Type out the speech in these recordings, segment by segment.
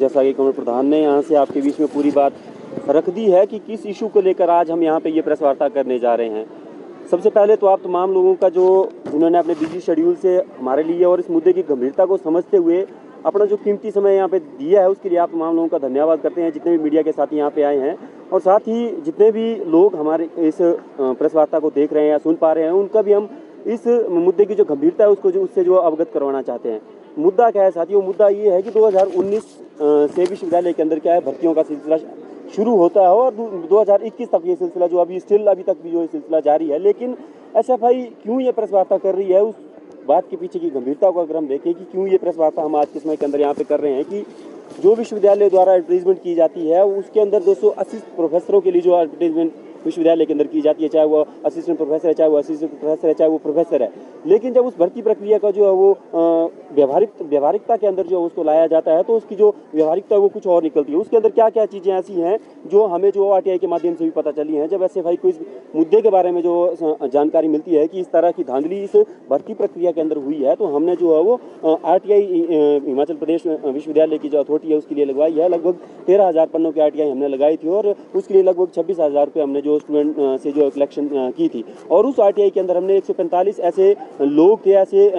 जैसा कि कमल प्रधान ने यहाँ से आपके बीच में पूरी बात रख दी है कि किस इशू को लेकर आज हम यहाँ पे ये प्रेस वार्ता करने जा रहे हैं। सबसे पहले तो आप तमाम लोगों का जो उन्होंने अपने बिजी शेड्यूल से हमारे लिए और इस मुद्दे की गंभीरता को समझते हुए अपना जो कीमती समय यहाँ पे दिया है, उसके लिए आप तमाम लोगों का धन्यवाद करते हैं, जितने भी मीडिया के साथी यहाँ पे आए हैं। और साथ ही जितने भी लोग हमारे इस प्रेस वार्ता को देख रहे हैं या सुन पा रहे हैं, उनका भी हम इस मुद्दे की जो गंभीरता है उसको उससे अवगत करवाना चाहते हैं। मुद्दा क्या है साथियों? मुद्दा ये है कि 2019 से विश्वविद्यालय के अंदर क्या है, भर्तियों का सिलसिला शुरू होता है और 2021 तक ये सिलसिला जो अभी तक भी जो सिलसिला जारी है। लेकिन एसएफआई क्यों ये प्रेस वार्ता कर रही है, उस बात के पीछे की गंभीरता को अगर हम देखें कि क्यों ये प्रेस वार्ता हम आज के समय के अंदर यहाँ पे कर रहे हैं, कि जो विश्वविद्यालय द्वारा एडवर्टीजमेंट की जाती है उसके अंदर 280 प्रोफेसरों के लिए जो एडवर्टीजमेंट विश्वविद्यालय के अंदर की जाती है, चाहे वो असिस्टेंट प्रोफेसर है, चाहे वो असिस्टेंट प्रोफेसर है, चाहे वो प्रोफेसर है। लेकिन जब उस भर्ती प्रक्रिया का जो है वो व्यवहारिकता के अंदर जो उसको लाया जाता है, तो उसकी जो व्यवहारिकता है वो कुछ और निकलती है। उसके अंदर क्या क्या चीज़ें ऐसी हैं जो हमें जो आरटीआई के माध्यम से भी पता चली हैं। जब एसएफआई को इस मुद्दे के बारे में जो जानकारी मिलती है कि इस तरह की धांधली इस भर्ती प्रक्रिया के अंदर हुई है, तो हमने जो है वो आरटीआई हिमाचल प्रदेश विश्वविद्यालय की जो अथॉरिटी है उसके लिए लगवाई है। लगभग 13,000 पन्नों की आरटीआई हमने लगाई थी और उसके लिए लगभग 26,000 रुपये हमने जो स्टूडेंट से जो कलेक्शन की थी। और उस आरटीआई के अंदर हमने 145 ऐसे लोग थे, ऐसे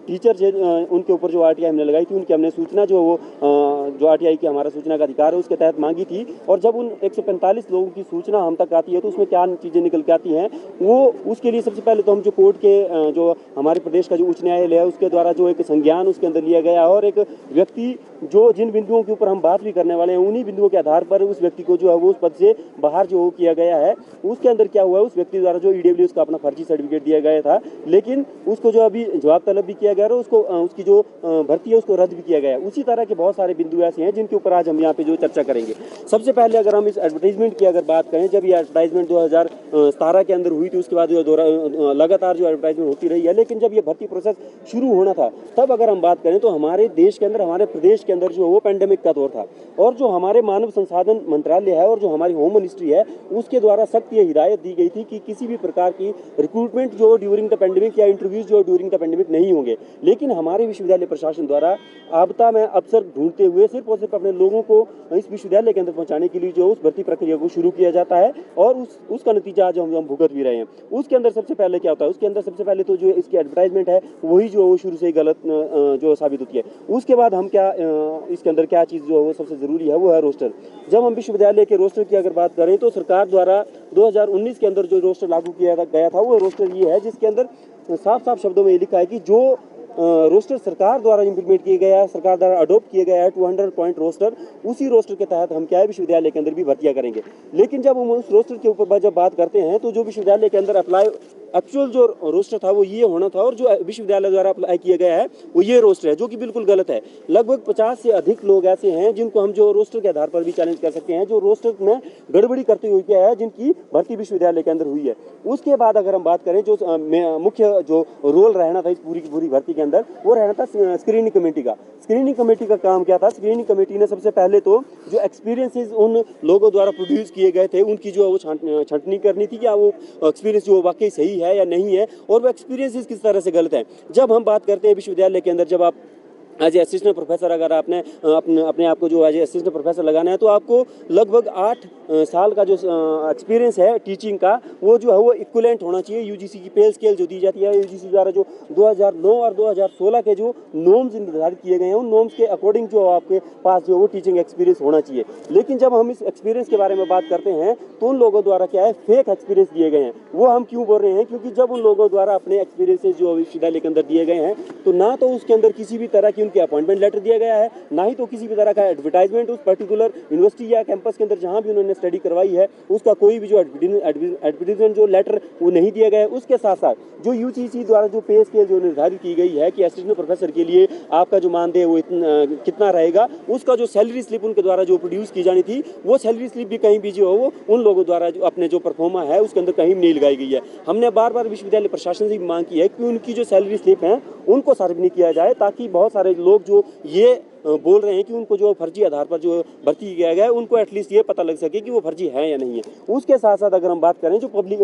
टीचर थे, उनके ऊपर जो आरटीआई हमने लगाई थी, उनकी हमने सूचना जो वो जो आरटीआई की हमारा सूचना का अधिकार है उसके तहत मांगी थी। और जब उन 145 लोगों की सूचना हम तक आती है तो उसमें क्या चीज़ें निकल के आती हैं, वो उसके लिए सबसे पहले तो हम जो कोर्ट के जो हमारे प्रदेश का जो उच्च न्यायालय है उसके द्वारा जो एक संज्ञान उसके अंदर लिया गया और एक व्यक्ति जो जिन बिंदुओं के ऊपर हम बात भी करने वाले हैं उन्हीं बिंदुओं के आधार पर उस व्यक्ति को जो है वो उस पद से बाहर जो किया गया है। उसके अंदर क्या हुआ है, उस व्यक्ति द्वारा जो ईडब्ल्यूएस का अपना फर्जी सर्टिफिकेट दिया गया था, लेकिन उसको जो अभी जवाब तलब भी किया गया और उसको उसकी जो भर्ती है उसको रद्द भी किया गया है। उसी तरह के बहुत सारे बिंदु ऐसे हैं जिनके ऊपर आज हम यहाँ पे जो चर्चा करेंगे। सबसे पहले अगर हम इस एडवर्टाइजमेंट की अगर बात करें, जब ये एडवर्टाइजमेंट 2017 के अंदर हुई थी, उसके बाद जो लगातार जो एडवर्टाइजमेंट होती रही है, लेकिन जब ये भर्ती प्रोसेस शुरू होना था तब अगर हम बात करें तो हमारे देश के अंदर, हमारे प्रदेश के अंदर जो वो पेंडेमिक का दौर था और जो हमारे मानव संसाधन मंत्रालय है और जो हमारी होम मिनिस्ट्री है उसके द्वारा सख्त ये हिदायत दी गई थी कि किसी भी प्रकार की रिक्रूटमेंट जो ड्यूरिंग द पेंडेमिक या इंटरव्यूज जो ड्यूरिंग द पेंडेमिक नहीं होंगे। लेकिन हमारे विश्वविद्यालय प्रशासन द्वारा आपदा में अवसर ढूंढते हुए सिर्फ और सिर्फ अपने लोगों को इस विश्वविद्यालय के अंदर पहुंचाने के लिए जो उस भर्ती प्रक्रिया को शुरू किया जाता है और उसका नतीजा आज हम भुगत भी रहे हैं। उसके अंदर सबसे पहले क्या होता है, उसके अंदर सबसे पहले तो जो इसकी एडवर्टाइजमेंट है वही जो वो शुरू से ही गलत जो साबित होती है। उसके बाद हम क्या इसके अंदर क्या चीज़ जो है वो सबसे ज़रूरी है वो है रोस्टर। जब हम विश्वविद्यालय के रोस्टर की अगर बात करें तो सरकार द्वारा 2019 के अंदर जो रोस्टर लागू किया गया था वो रोस्टर ये है जिसके अंदर साफ साफ शब्दों में ये लिखा है कि जो रोस्टर सरकार द्वारा इम्प्लीमेंट किया गया है, सरकार द्वारा अडोप्ट किया गया है 200 पॉइंट रोस्टर, उसी रोस्टर के तहत हम क्या है विश्वविद्यालय के अंदर भी भर्तियां करेंगे। लेकिन जब हम उस रोस्टर के ऊपर जब बात करते हैं तो जो विश्वविद्यालय के अंदर अप्लाई एक्चुअल जो रोस्टर था वो ये होना था और जो विश्वविद्यालय द्वारा अप्लाई किया गया है वो ये रोस्टर है, जो कि बिल्कुल गलत है। लगभग 50 से अधिक लोग ऐसे हैं जिनको हम जो रोस्टर के आधार पर भी चैलेंज कर सकते हैं, जो रोस्टर में गड़बड़ी करते हुए क्या है, जिनकी भर्ती विश्वविद्यालय के अंदर हुई है। उसके बाद अगर हम बात करें जो मुख्य जो रोल रहना था इस पूरी की पूरी भर्ती के अंदर, वो रहना था स्क्रीनिंग कमेटी का। स्क्रीनिंग कमेटी का काम क्या था? स्क्रीनिंग कमेटी ने सबसे पहले तो जो एक्सपीरियंसेस उन लोगों द्वारा प्रोड्यूस किए गए थे उनकी जो वो छांटनी करनी थी, क्या वो एक्सपीरियंस जो वाकई सही है या नहीं है और वो एक्सपीरियंसेस किस तरह से गलत है। जब हम बात करते हैं विश्वविद्यालय के अंदर, जब आप एज ए असिस्टेंट प्रोफेसर अगर आपने अपने आप को जो एज ए असिस्टेंट प्रोफेसर लगाना है तो आपको लगभग 8 साल का जो एक्सपीरियंस है टीचिंग का वो जो है वो इक्विवेलेंट होना चाहिए। यूजीसी की पे स्केल जो दी जाती है, यूजीसी द्वारा जो 2009 और 2016 के जो नॉर्म्स निर्धारित किए गए हैं उन नॉर्म्स के अकॉर्डिंग जो आपके पास जो वो टीचिंग एक्सपीरियंस होना चाहिए। लेकिन जब हम इस एक्सपीरियंस के बारे में बात करते हैं तो उन लोगों द्वारा क्या है फेक एक्सपीरियंस दिए गए हैं। वो हम क्यों बोल रहे हैं? क्योंकि जब उन लोगों द्वारा अपने एक्सपीरियंसेस जो विश्वविद्यालय के अंदर दिए गए हैं तो ना तो उसके अंदर किसी भी तरह की उनकी अपॉइंटमेंट लेटर दिया गया है, ना ही तो किसी भी तरह का एडवर्टाइजमेंट उस पर्टिकुलर यूनिवर्सिटी या कैंपस के अंदर जहां भी उन्होंने स्टडी करवाई है उसका कोई भी जो एडवर्टाइजमेंट जो लेटर वो नहीं दिया गया है। उसके साथ साथ जो यूजीसी द्वारा जो पे स्केल जो निर्धारित की गई है कि असिस्टेंट प्रोफेसर के लिए आपका जो मानदेय वो कितना रहेगा, उसका जो सैलरी स्लिप उनके द्वारा जो प्रोड्यूस की जानी थी वो सैलरी स्लिप भी कहीं भी जो वो उन लोगों द्वारा जो अपने जो परफॉर्मा है उसके अंदर कहीं नहीं लगाई गई है। हमने बार बार विश्वविद्यालय प्रशासन से भी मांग की है कि उनकी जो सैलरी स्लिप है उनको सार्वजनिक किया जाए, ताकि बहुत सारे लोग जो ये बोल रहे हैं कि उनको जो फर्जी आधार पर जो भर्ती किया गया है उनको एटलीस्ट ये पता लग सके कि वो फर्जी है या नहीं है। उसके साथ साथ अगर हम बात करें जो पब्लिक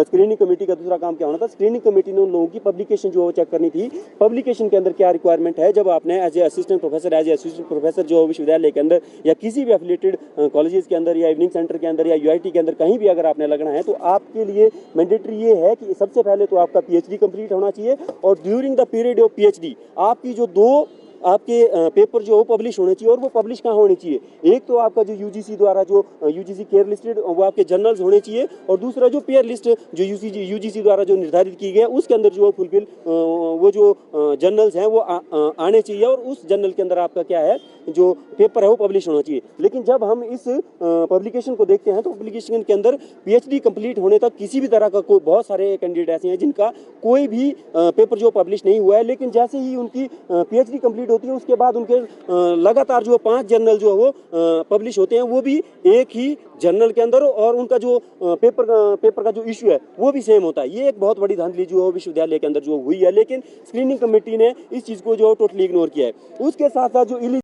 स्क्रीनिंग कमेटी का दूसरा काम क्या होना था, स्क्रीनिंग कमेटी ने उन लोगों की पब्लिकेशन जो चेक करनी थी, पब्लिकेशन के अंदर क्या रिक्वायरमेंट है। जब आपने एज ए असिस्टेंट प्रोफेसर जो विश्वविद्यालय के अंदर या किसी भी एफिलेटेड कॉलेजेस के अंदर या इवनिंग सेंटर के अंदर या यूआईटी के अंदर कहीं भी अगर आपने लगना है तो आपके लिए मैंडेटरी ये है कि सबसे पहले तो आपका पीएचडी कंप्लीट होना चाहिए और during the period of PhD आपकी जो 2 आपके पेपर जो पब्लिश होने चाहिए और वो पब्लिश कहाँ होने चाहिए। एक तो आपका जो यूजीसी द्वारा जो यूजीसी केयर लिस्टेड वो आपके जर्नल्स होने चाहिए और दूसरा जो पेयर लिस्ट जो यूजीसी द्वारा जो निर्धारित की गई है उसके अंदर जो फुलफिल वो जो जर्नल्स हैं वो आने चाहिए और उस जर्नल के अंदर आपका क्या है जो पेपर है वो पब्लिश होना चाहिए। लेकिन जब हम इस पब्लिकेशन को देखते हैं तो पब्लिकेशन के अंदर पीएचडी कंप्लीट होने तक किसी भी तरह का कोई बहुत सारे कैंडिडेट ऐसे हैं जिनका कोई भी पेपर जो पब्लिश नहीं हुआ है, लेकिन जैसे ही उनकी पीएचडी कंप्लीट होती है उसके बाद उनके लगातार जो 5 जर्नल जो है वो पब्लिश होते हैं, वो भी एक ही जर्नल के अंदर और उनका जो पेपर का जो इशू है वो भी सेम होता है। ये एक बहुत बड़ी धांधली जो है विश्वविद्यालय के अंदर जो हुई है, लेकिन स्क्रीनिंग कमेटी ने इस चीज़ को जो टोटली इग्नोर किया है। उसके साथ साथ जो